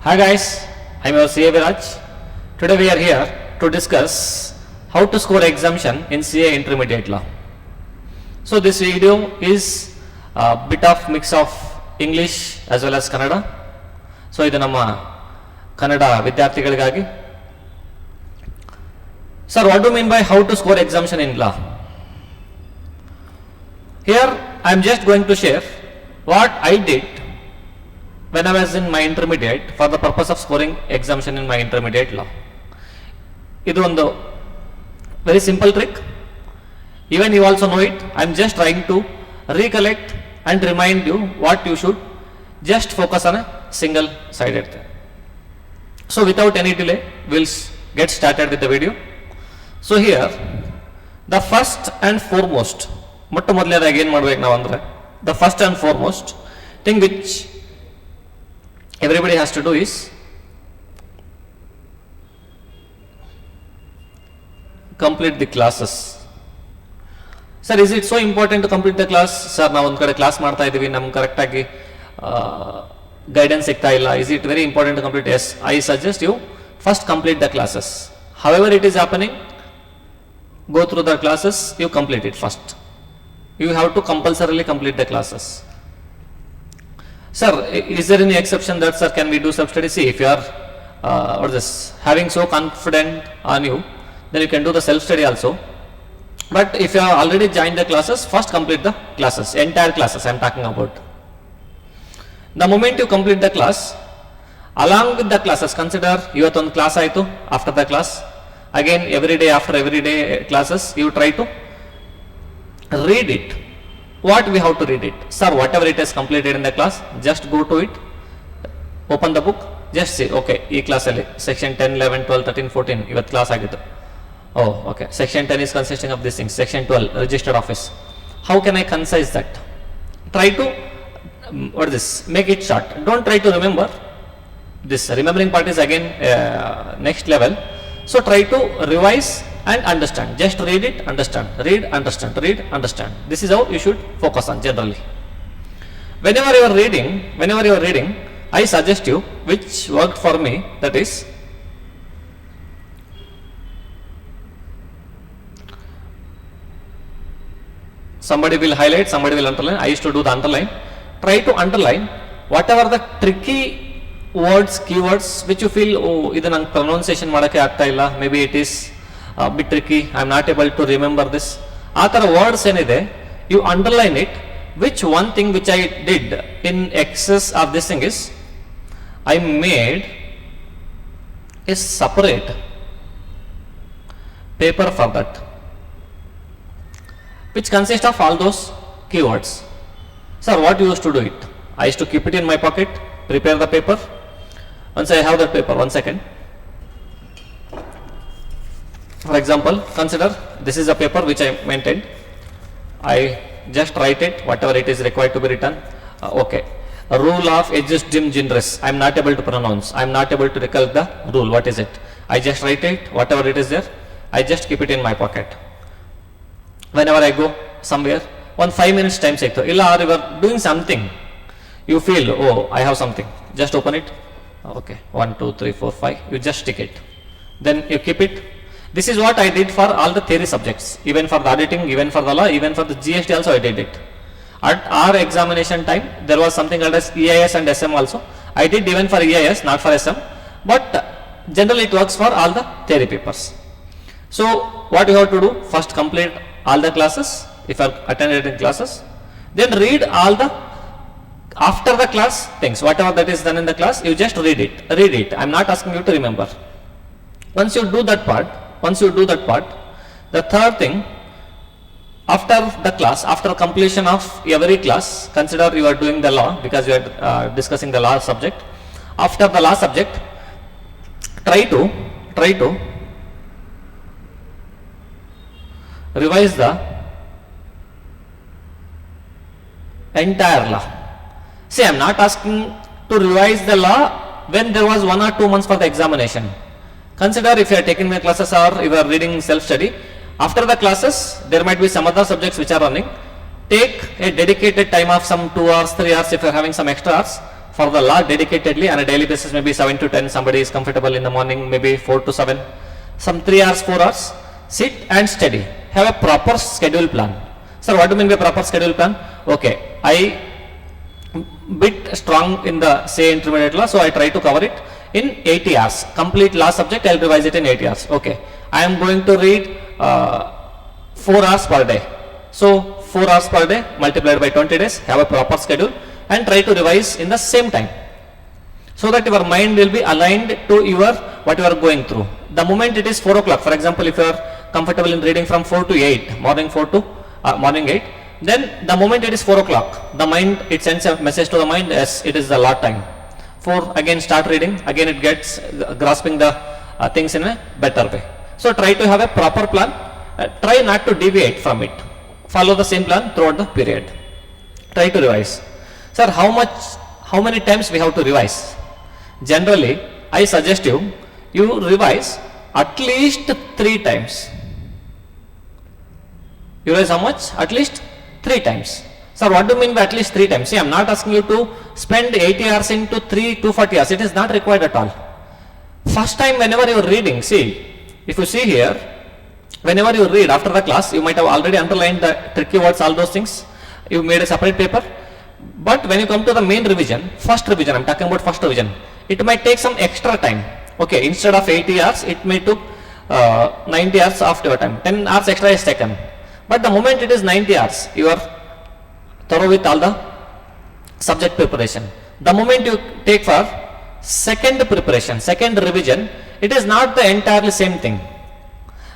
Hi guys, I am your CA Veeraj. Today we are here to discuss how to score exemption in CA Intermediate Law. So this video is a bit of mix of English as well as Kannada. So ಇದು ನಮ್ಮ ಕನ್ನಡ ವಿದ್ಯಾರ್ಥಿಗಳಿಗಾಗಿ. Sir, what do you mean by how to score exemption in law? Here I am just going to share what I did when I was in my intermediate for the purpose of scoring exemption in my intermediate law. ಇದು ಒಂದು very simple trick. Even you also know it. I am just trying to recollect and remind you what you should just focus on a single sided thing. So without any delay, we'll get started with the video. So here, the first and foremost, ಮೊಟ್ಟ ಮೊದಲನೇದಾಗಿ ಏನು ಮಾಡ್ಬೇಕು ನಾವು ಅಂದರೆ, the first and foremost thing which everybody has to do is complete the classes. Sir, is it so important to complete the class? Sir, ನಾವು ಒಂದು ಕಡೆ class ಮಾಡ್ತಾ ಇದ್ದೀವಿ, ನಮ್ಗೆ ಕರೆಕ್ಟಾಗಿ ಗೈಡೆನ್ಸ್ ಸಿಗ್ತಾ ಇಲ್ಲ. Is it very important to complete? Yes, I suggest you first complete the classes. However it is happening, go through the classes, you complete it first. You have to compulsorily complete the classes. Sir, is there any exception that, sir, can we do self-study? See, if you are having so confident on you, then you can do the self-study also. But if you have already joined the classes, first complete the classes, entire classes I am talking about. The moment you complete the class, along with the classes, consider ivattondu class aitu, after the class, again every day after every day classes, you try to read it. What we have to read it? Sir, whatever it is completed in the class, just go to it, open the book, just say, okay, ee class alli section 10, 11, 12, 13, 14 ivat class agittu. Oh, okay, section 10 is consisting of these things. Section 12, registered office. How can I concise that? Try to make it short. Don't try to remember. This remembering part is again next level. So try to revise and understand. Just read it, understand, read, understand, read, understand. This is how you should focus on generally. Whenever you are reading, I suggest you, which worked for me, that is, somebody will highlight, somebody will underline. I used to do the underline. Try to underline whatever the tricky words, keywords which you feel, oh, idu nange pronunciation ಮಾಡಕ್ಕೆ ಆಗ್ತಾ ಇಲ್ಲ, maybe it is a bit tricky, I am not able to remember this. ಆ ಥರ words ಏನಿದೆ, you underline it. Which one thing which I did in excess of this thing is, I made a separate paper for that, which consists of all those keywords. Sir, what you used to do it? I used to keep it in my pocket, prepare the paper. Once I have that paper, 1 second. For example, consider this is a paper which I maintained. I just write it, whatever it is required to be written. Okay. A rule of ejus dim generis. I am not able to pronounce. I am not able to recall the rule. What is it? I just write it, whatever it is there. I just keep it in my pocket. Whenever I go somewhere, 5 minutes time sekto. Illa or you are doing something, you feel, oh, I have something. Just open it. Okay, 1, 2, 3, 4, 5. You just stick it. Then you keep it. This is what I did for all the theory subjects. Even for the auditing, even for the law, even for the GST also I did it. At our examination time, there was something called as EIS and SM also. I did even for EIS, not for SM. But generally it works for all the theory papers. So what you have to do? First complete all the classes, if you are attended in classes. Then read all the after the class things, whatever that is done in the class, you just read it. I am not asking you to remember. Once you do that part, the third thing, after the class, after completion of every class, consider you are doing the law, because you are discussing the law subject. After the law subject, try to revise the entire law. See, I am not asking to revise the law when there was 1 or 2 months for the examination. Consider if you are taking the classes or you are reading self-study, after the classes there might be some other subjects which are running. Take a dedicated time of some 2 hours, 3 hours if you are having some extra hours. for the law dedicatedly on a daily basis, maybe 7 to 10, somebody is comfortable in the morning, maybe 4 to 7, some 3 hours, 4 hours, sit and study. Have a proper schedule plan. Sir, what do you mean by proper schedule plan? Okay, I bit strong in the say intermediate law, so I try to cover it in 80 hours. Complete law subject, I will revise it in 80 hours. Okay, I am going to read 4 hours per day. So 4 hours per day multiplied by 20 days, have a proper schedule and try to revise in the same time, so that your mind will be aligned to your what you are going through. The moment it is 4 o'clock, for example, if you are comfortable in reading from 4 to 8, morning 4 to morning 8, then the moment it is 4 o'clock, the mind, it sends a message to the mind as it is the lot time. 4, again start reading, again it gets grasping the things in a better way. So try to have a proper plan, try not to deviate from it, follow the same plan throughout the period. Try to revise. Sir, how many times we have to revise? Generally, I suggest you revise at least 3 times. You revise how much? At least 3 times. Sir, what do you mean by at least 3 times? See, I am not asking you to spend 80 hours into 240 hours. It is not required at all. First time whenever you are reading, see, if you see here, whenever you read after the class, you might have already underlined the tricky words, all those things. You made a separate paper. But when you come to the main revision, first revision, I am talking about first revision, it might take some extra time. Okay, instead of 80 hours, it may took 90 hours of your time. 10 hours extra is taken. But the moment it is 90 hours, you are thorough with all the subject preparation. The moment you take for second preparation, second revision, it is not the entirely same thing.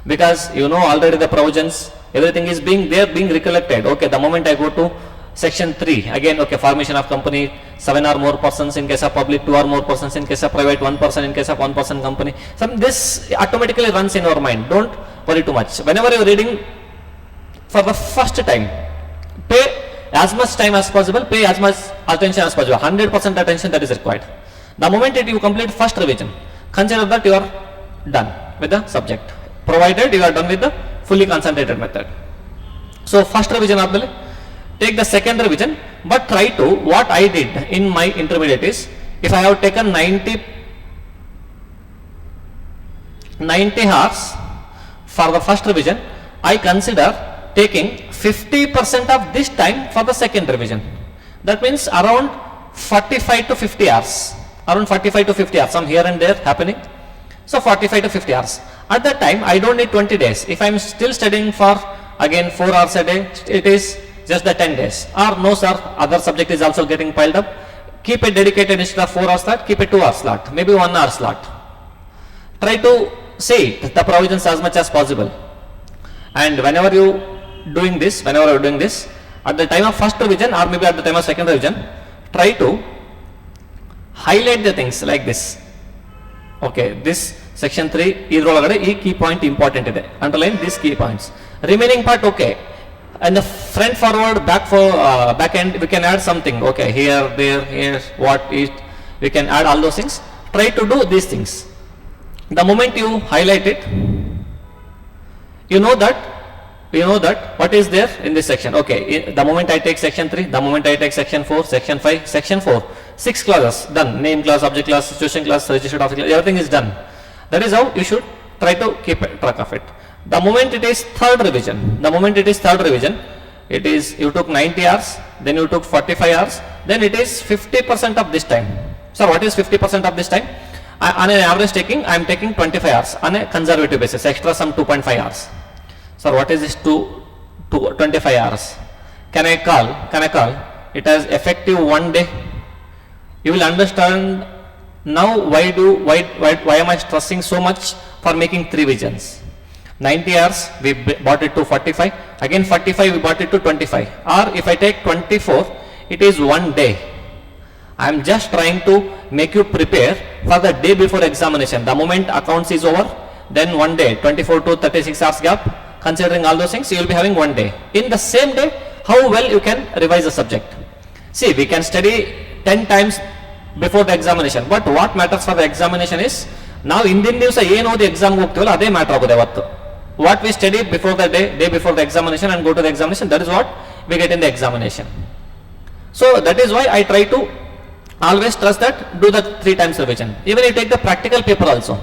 Because you know already the provisions, everything is being recollected. Okay, the moment I go to section 3, again, okay, formation of company, 7 or more persons in case of public, 2 or more persons in case of private, 1 person in case of 1 person company. This automatically runs in your mind. Don't worry too much. Whenever you are reading for the first time, pay as much time as possible, pay as much attention as possible. 100% attention that is required. The moment you complete first revision, consider that you are done with the subject, provided you are done with the fully concentrated method. So first revision abdale, take the second revision, but try to, what I did in my intermediate is, if I have taken 90 hours for the first revision, I consider taking 50% of this time for the second revision. That means around 45 to 50 hours. Around 45 to 50 hours, some here and there happening. So 45 to 50 hours. At that time, I don't need 20 days. If I am still studying for again 4 hours a day, it is just the 10 days. Or no sir, other subject is also getting piled up. Keep a dedicated, instead of 4 hours slot, keep a 2 hour slot, maybe 1 hour slot. Try to say the provisions as much as possible. And whenever you doing this, at the time of first revision or maybe at the time of second revision, try to highlight the things like this. Okay, this section 3, ee key point important ide. Underline these key points. Remaining part, okay. And the front, forward, back end, we can add something. Okay, here, there, here, what, it, we can add all those things. Try to do these things. The moment you highlight it, you know that what is there in this section. Okay, the moment I take section 3, the moment I take section 4, section 5, section 4, 6 clauses done. Name clause, object clause, situation clause, registered office clause, everything is done. That is how you should try to keep track of it. The moment it is third revision, it is, you took 90 hours, then you took 45 hours, then it is 50% of this time. So what is 50% of this time? On an average I am taking 25 hours on a conservative basis, extra some 2.5 hours. So what is this 25 hours? Can I call it as effective 1 day? You will understand now why am I stressing so much for making 3 revisions. 90 hours we brought it to 45, again 45 we brought it to 25, or if I take 24, it is 1 day. I am just trying to make you prepare for the day before examination. The moment accounts is over, then 1 day, 24 to 36 hours gap, considering all those things, you will be having 1 day. In the same day, how well you can revise the subject. See, we can study 10 times before the examination, but what matters for the examination is, now Indian news the exam ade matter. What we study before the day before the examination and go to the examination, that is what we get in the examination. So that is why I try to always trust that, do the 3 times revision. Even you take the practical paper also.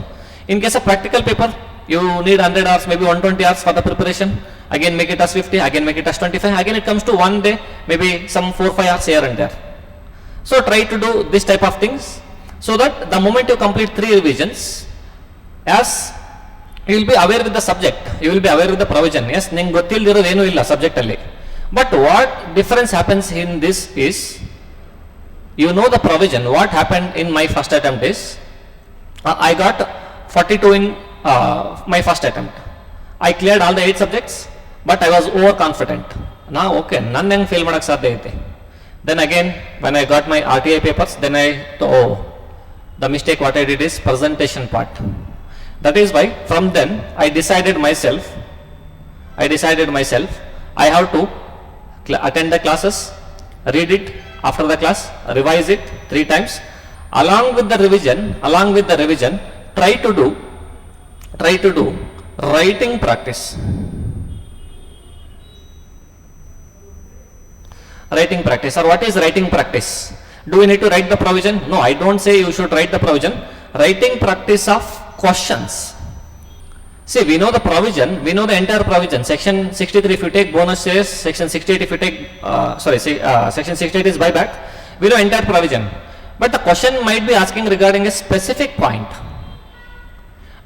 In case of practical paper, you need 100 hours, maybe 120 hours for the preparation. Again make it as 50, again make it as 25. Again it comes to one day, maybe some 4-5 hours here and there. So try to do this type of things, so that the moment you complete 3 revisions, as you will be aware with the subject, you will be aware with the provision. Yes, ninge ಗೊತ್ತಿಲ್ಲದಿರೋದು ಏನು ಇಲ್ಲ subject ಅಲ್ಲಿ. But what difference happens in this is, you know the provision. What happened in my first attempt is, I got 42 in my first attempt. I cleared all the 8 subjects, but I was overconfident. Now okay, ನನ್ನ ಹೆಂಗೆ fail ಮಾಡಕ್ಕೆ ಸಾಧ್ಯ ಐತೆ? Then again, when I got my RTI papers, then I thought, the mistake what I did is presentation part. That is why from then I decided myself, I have to attend the classes, read it after the class, revise it 3 times. Along with the revision, try to do writing practice. Writing practice. Or what is writing practice? Do we need to write the provision? No, I don't say you should write the provision. Writing practice of questions. See, we know the provision, we know the entire provision. Section 63 if you take bonus shares, section 68 if you take, section 68 is buyback. We know entire provision. But the question might be asking regarding a specific point.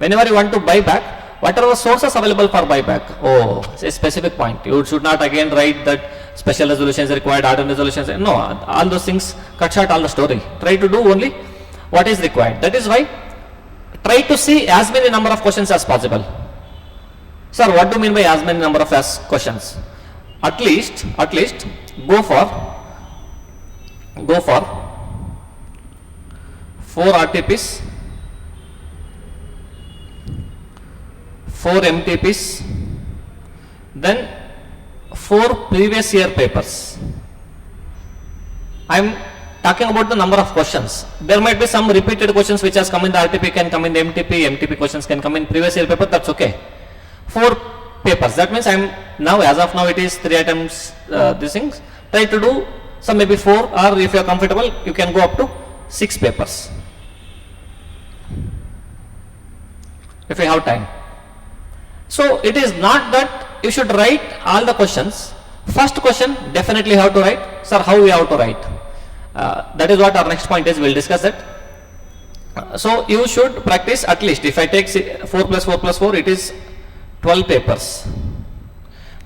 Whenever you want to buy back, what are the sources available for buyback? Oh, it's a specific point. You should not again write that special resolution is required, ordinary resolutions. No, all those things cut short all the story. Try to do only what is required. That is why try to see as many number of questions as possible. Sir, what do you mean by as many number of questions? At least go for 4 RTPs, 4 MTPs, then 4 previous year papers. I am talking about the number of questions. There might be some repeated questions which has come in the RTP, can come in the MTP questions can come in previous year paper, that's okay. 4 papers, that means I am now, as of now it is 3 items, these things. Try to do some maybe 4, or if you are comfortable you can go up to 6 papers if you have time. So it is not that you should write all the questions. First question definitely have to write. Sir, how we have to write? That is what our next point is, we will discuss that. So you should practice at least, if I take 4 plus 4 plus 4, it is 12 papers.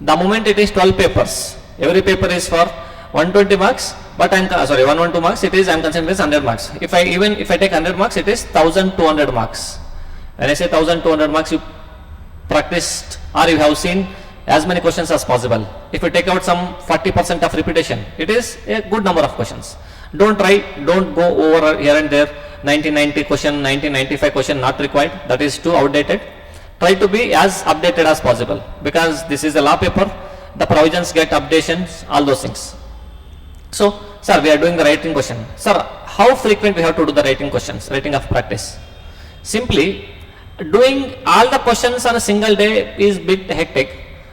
The moment it is 12 papers, every paper is for 120 marks, but 112 marks, it is, I am considering this 100 marks. If I take 100 marks, it is 1200 marks. When I say 1200 marks, you practiced or you have seen as many questions as possible. If you take out some 40% of repetition, it is a good number of questions. Don't go over here and there, 1990 question, 1995 question, not required, that is too outdated. Try to be as updated as possible, because this is a law paper, the provisions get updations, all those things. So, sir, we are doing the writing question. Sir, how frequent we have to do the writing questions, writing of practice? Simply, doing all the questions on a single day is bit hectic.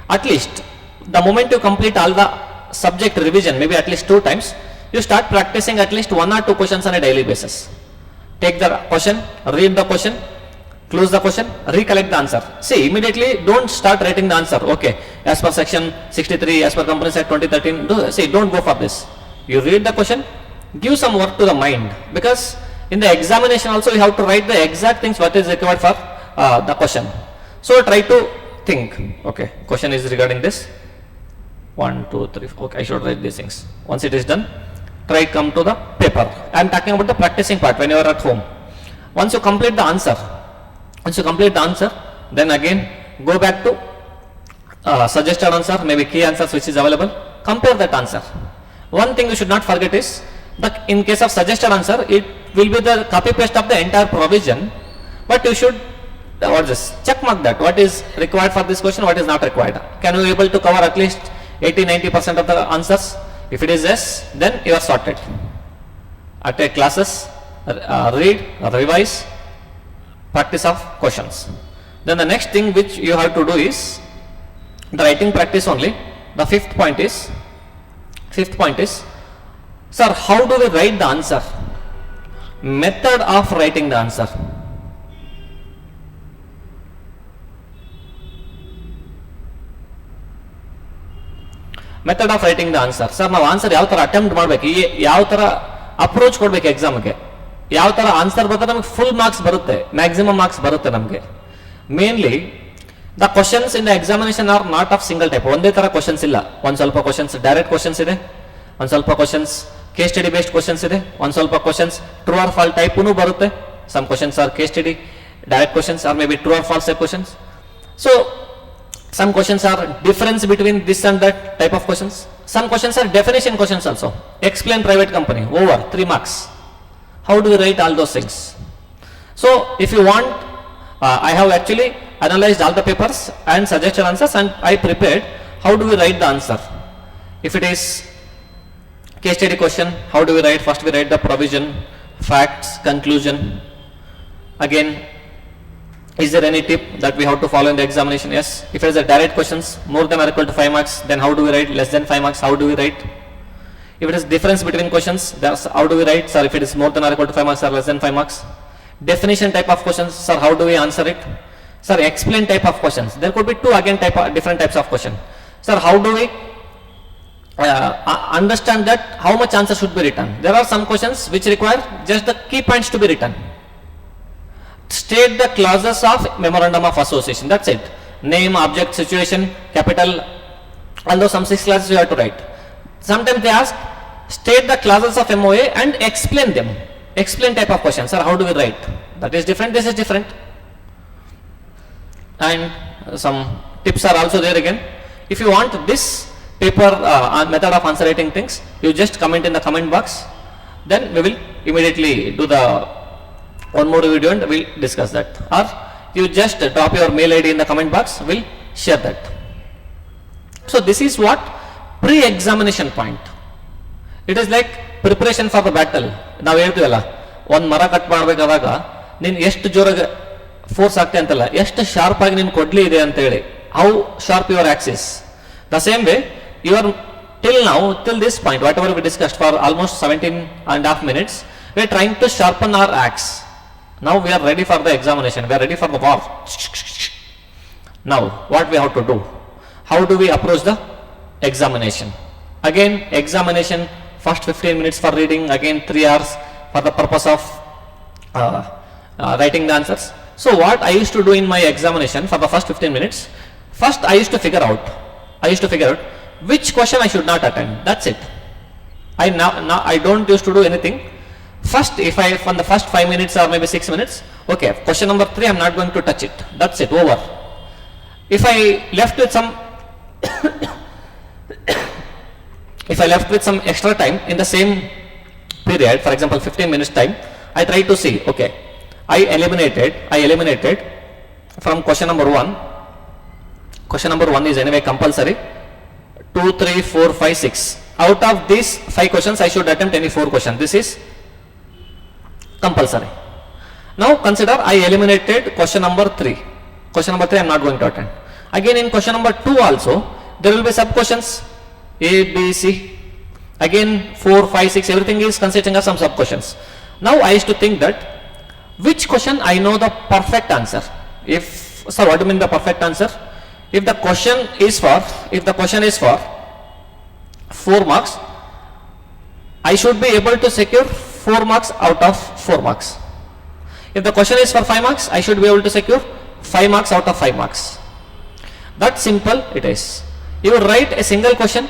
At least the moment you complete all the subject revision, maybe at least 2 times, you start practicing at least 1 or 2 questions on a daily basis. Take the question, read the question, close the question, recollect the answer. See, immediately don't start writing the answer. Okay, as per section 63, as per Companies Act 2013, don't go for this. You read the question, give some work to the mind, because in the examination also you have to write the exact things what is required for the question. So try to think, okay, question is regarding this, 1, 2, 3, okay, I should write these things. Once it is done, try come to the paper. I am talking about the practicing part when you are at home. Once you complete the answer, then again go back to suggested answer, maybe key answers which is available, compare that answer. One thing you should not forget is that in case of suggested answer, it will be the copy paste of the entire provision, but you should check mark that what is required for this question, what is not required. Can you able to cover at least 80-90% of the answers? If it is yes, then you are sorted. Attend classes, read, revise, practice of questions. Then the next thing which you have to do is the writing practice only. The fifth point is, sir, how do we write the answer? method of writing the answer. Method of writing the answer. Sir ನಾವು answer ಯಾವ ತರ attempt ಮಾಡ್ಬೇಕು, ಯಾವ ತರ approach ಕೊಡ್ಬೇಕು ಎಕ್ಸಾಮ್ಗೆ, ಯಾವ ತರ ಆನ್ಸರ್ ಬರುತ್ತೆ ನಮಗೆ ಫುಲ್ ಮಾರ್ಕ್ಸ್ ಬರುತ್ತೆ, ಮ್ಯಾಕ್ಸಿಮಮ್ ಮಾರ್ಕ್ಸ್ ಬರುತ್ತೆ ನಮಗೆ. Mainly the questions in the examination are not of single type. ಒಂದೇ ತರ ಕ್ವಶನ್ಸ್ ಇಲ್ಲ. ಒಂದ್ ಸ್ವಲ್ಪ ಕ್ವಶನ್ಸ್ ಡೈರೆಕ್ಟ್ ಕ್ವಶನ್ಸ್ ಇದೆ, ಒಂದ್ ಸ್ವಲ್ಪ questions case study based questions ಇದೆ, ಒಂದ್ ಸ್ವಲ್ಪ ಕ್ವಶನ್ಸ್ ಟ್ರೂ ಆರ್ ಫಾಲ್ ಟೈಪ್ನು ಬರುತ್ತೆ. Some questions are case study direct questions or may be true or false type questions. So some questions are difference between this and that type of questions. Some questions are definition questions also. Explain private company, over 3 marks. How do we write all those things? So if you want, I have actually analyzed all the papers and suggested answers, and I prepared how do we write the answer. If it is case study question, how do we write? First we write the provision, facts, conclusion. Again, is there any tip that we have to follow in the examination? Yes. If it is a direct questions, more than or equal to 5 marks, then how do we write? Less than 5 marks, how do we write? If it is difference between questions, that's how do we write? Sir, if it is more than or equal to 5 marks or less than 5 marks. Definition type of questions, sir, how do we answer it? Sir, explain type of questions. There could be two again different types of question. Sir, how do we understand that how much answer should be written? There are some questions which require just the key points to be written. State the clauses of memorandum of association. That's it. Name, object, situation, capital. Although some 6 clauses you have to write. Sometimes they ask, state the clauses of MOA and explain them. Explain type of question. Sir, how do we write? That is different. This is different. And some tips are also there again. If you want this paper method of answer writing things, you just comment in the comment box. Then we will immediately do the one more video and we'll discuss that. Or you just drop your mail ID in the comment box, we'll share that. So this is what pre-examination point. It is like preparation for the battle. ನಾವು ಹೇಳ್ತೀವಲ್ಲ, ಒಂದು ಮರ cut ಮಾಡಬೇಕಾದಾಗ ನೀನು ಎಷ್ಟು ಜೋರಾಗಿ force ಆಗ್ತದೆ ಅಂತಲ್ಲ, ಎಷ್ಟು ಶಾರ್ಪ್ ಆಗಿ ನೀನು ಕೊಡ್ಲಿ ಇದೆ ಅಂತ ಹೇಳಿ, how sharp your Axis. The same way your till this point, whatever we discussed for almost 17.5 minutes, we are trying to sharpen our axe. Now we are ready for the examination, we are ready for the war. Now what we have to do? How do we approach the examination? Again, examination, first 15 minutes for reading, again 3 hours for the purpose of writing the answers. So what I used to do in my examination for the first 15 minutes, first I used to figure out which question I should not attend. That's it. I don't used to do anything. First, if I from the first 5 minutes or maybe 6 minutes, okay, question number 3 I'm not going to touch it. That's it, over. If I left with some if I left with some extra time in the same period, for example 15 minutes time, I try to see, okay, I eliminated from question number 1. Question number 1 is anyway compulsory. 2, 3, 4, 5, 6. Out of these 5 questions, I should attempt any 4 questions. This is compulsory. Now consider I eliminated question number 3. Question number 3 I am not going to attend. Again in question number 2 also, there will be sub questions A, B, C. Again 4, 5, 6, everything is consisting of some sub questions. Now I used to think that which question I know the perfect answer. If, sir, what do you mean the perfect answer? If the question is for 4 marks, I should be able to secure 4 marks out of 4 marks. If the question is for 5 marks, I should be able to secure 5 marks out of 5 marks. That simple it is. You write a single question.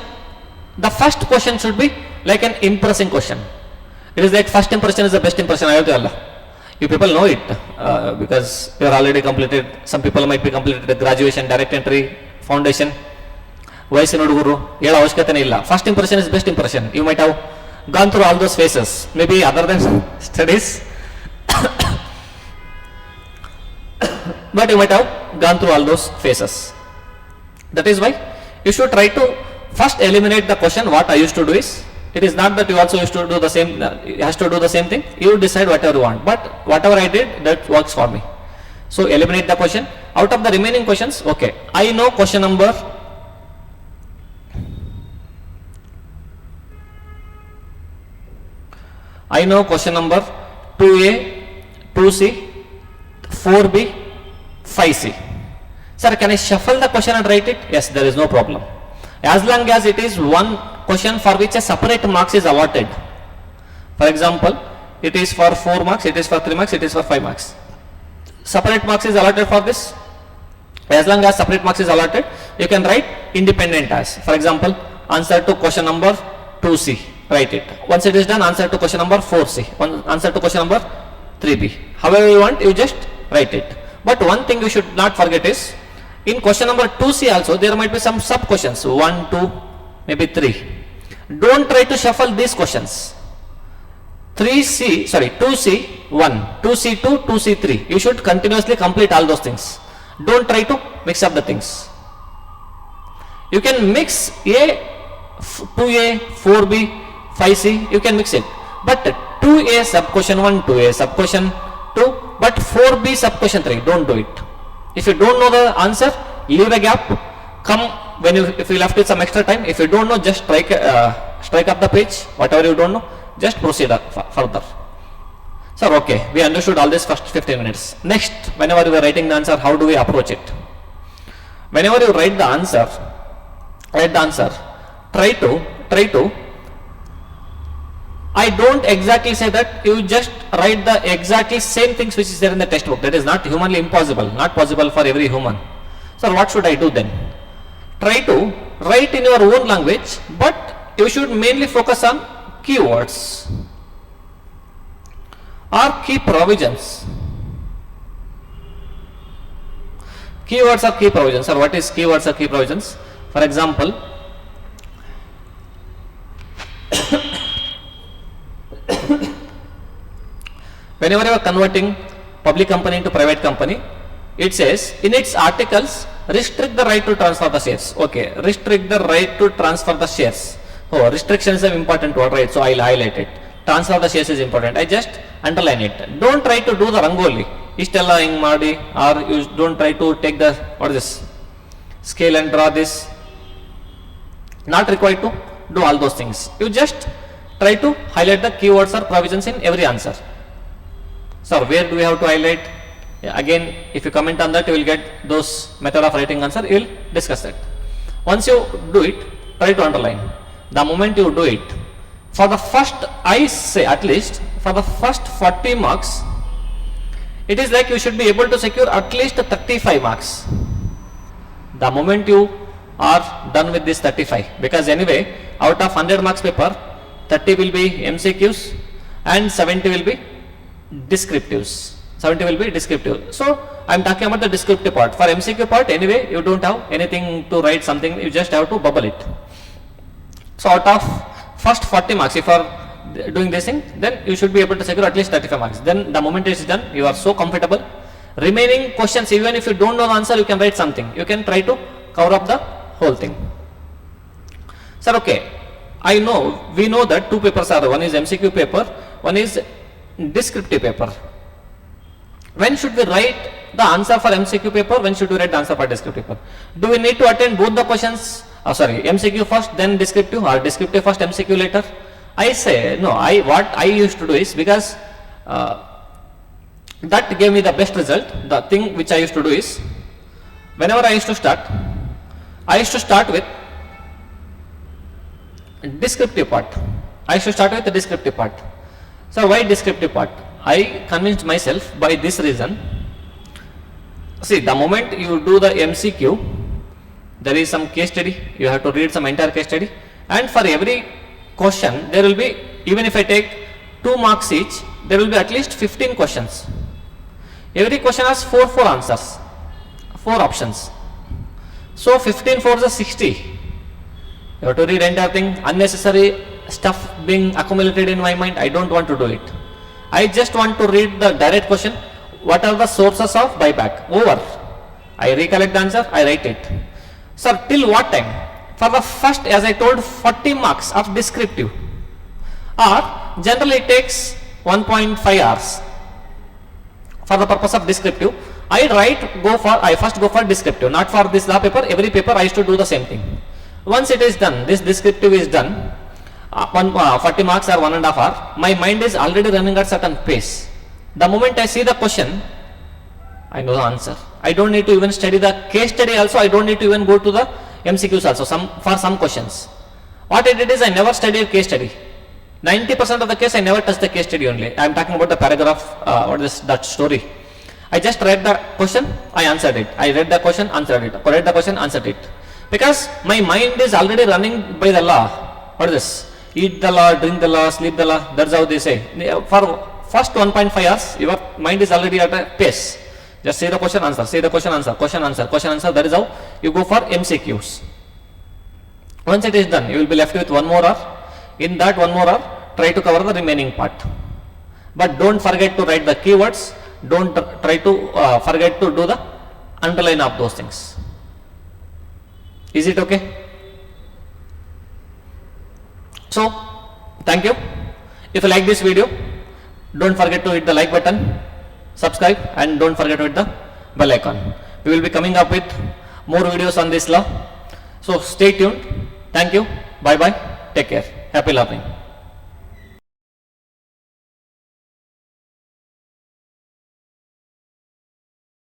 The first question should be like an impressing question. It is like first impression is the best impression. I have to Allah. You people know it because you are already completed. Some people might be completed the graduation, direct entry, foundation. ವಯಸ್ಸಿನ ಹುಡುಗರು ಹೇಳೋ ಅವಶ್ಯಕತೆನೇ ಇಲ್ಲ. First impression is best impression. You might have gone through all those phases, maybe other than studies, but you might have gone through all those phases. That is why you should try to first eliminate the question. What I used to do is, it is not that you also used to do the same, has to do the same thing. You decide whatever you want, but whatever I did, that works for me. So eliminate the question. Out of the remaining questions, okay, I know question number 2A, 2C, 4B, 5C. Sir, can I shuffle the question and write it? Yes, there is no problem. As long as it is one question for which a separate marks is allotted. For example, it is for 4 marks, it is for 3 marks, it is for 5 marks. Separate marks is allotted for this. As long as separate marks is allotted, you can write independent as. For example, answer to question number 2C, write it. Once it is done, answer to question number 4C, answer to question number 3B. However you want, you just write it. But one thing you should not forget is, in question number 2C also, there might be some sub questions, 1, 2, maybe 3. Don't try to shuffle these questions. 2C 1, 2C2, 2C3. You should continuously complete all those things. Don't try to mix up the things. You can mix A, 2A, 4B, 5C, you can mix it. But 2A sub question 1, 2A sub question 2, but 4B sub question 3, don't do it. If you don't know the answer, leave a gap. Come when if you left with some extra time. If you don't know, just strike up the page. Whatever you don't know, just proceed further. Sir, okay, we understood all this first 15 minutes. Next, whenever you are writing the answer, how do we approach it? Whenever you write the answer, try to. I don't exactly say that you just write the exactly same things which is there in the textbook. That is not humanly impossible, not possible for every human. So what should I do then? Try to write in your own language, but you should mainly focus on keywords or key provisions. Keywords or key provisions. Or what is keywords or key provisions? For example, whenever you are converting public company into private company, it says in its articles, restrict the right to transfer the shares. Okay, restrict the right to transfer the shares. Oh, restriction is an important word, right? So I'll highlight it. Transfer the shares is important. I just underline it. Don't try to do the rangoli. Istella ing madi, or you don't try to take the scale and draw this. Not required to do all those things. You just try to highlight the keywords or provisions in every answer. So where do we have to highlight? Yeah, again, if you comment on that, you will get those method of writing answer. You will discuss that. Once you do it, try to underline. The moment you do it, for the first, I say at least for the first 40 marks, it is like you should be able to secure at least 35 marks. The moment you are done with this 35, because anyway, out of 100 marks paper, 30 will be MCQs and 70 will be descriptives. 70 will be descriptive. So I am talking about the descriptive part. For MCQ part, anyway, you don't have anything to write something, you just have to bubble it. So out of first 40 marks, if you are doing this thing, then you should be able to secure at least 35 marks. Then the moment it is done, you are so comfortable. Remaining questions, even if you don't know the answer, you can write something. You can try to cover up the whole thing. Sir, okay, we know that two papers are, one is MCQ paper, one is descriptive paper. When should we write the answer for MCQ paper? When should we write the answer for descriptive paper? Do we need to attend both the questions? MCQ first, then descriptive, or descriptive first, MCQ later? I say no. What I used to do is, because that gave me the best result. The thing which I used to do is, whenever I used to start with descriptive part. So why descriptive part? I convinced myself by this reason. See, the moment you do the MCQ, there is some case study. You have to read some entire case study, and for every question there will be, even if I take 2 marks each, there will be at least 15 questions. Every question has 4 answers, 4 options. So 15 4 is 60. You have to read entire thing. Unnecessary stuff being accumulated in my mind, I don't want to do it. I just want to read the direct question. What are the sources of buyback? Over. I recollect the answer, I write it. Sir, till what time? For the first, as I told, 40 marks of descriptive, or generally it takes 1.5 hours. For the purpose of descriptive, I first go for descriptive, not for this law paper. Every paper I used to do the same thing. Once it is done, this descriptive is done, 40 marks or 1.5 hour, my mind is already running at certain pace. The moment I see the question, I know the answer. I don't need to even study the case study also. I don't need to even go to the MCQs also for some questions. What I did is I never studied case study. 90% of the case I never touched the case study only. I am talking about the paragraph, that story. I just read the question, I answered it. I read the question, answered it. Read the question, answered it. Because my mind is already running by the law. What is this? Eat the law, drink the law, sleep the law. That's how they say. For first 1.5 hours, your mind is already at a pace. Just say the question, answer, say the question, answer, question, answer, question, answer. That is how you go for MCQs. Once it is done, you will be left with 1 more hour. In that 1 more hour, try to cover the remaining part. But don't forget to write the keywords. Don't try to forget to do the underline of those things. Is it okay? So, thank you. If you like this video, don't forget to hit the like button, subscribe, and don't forget to hit the bell icon. We will be coming up with more videos on this law. So stay tuned. Thank you. Bye bye. Take care. Happy learning.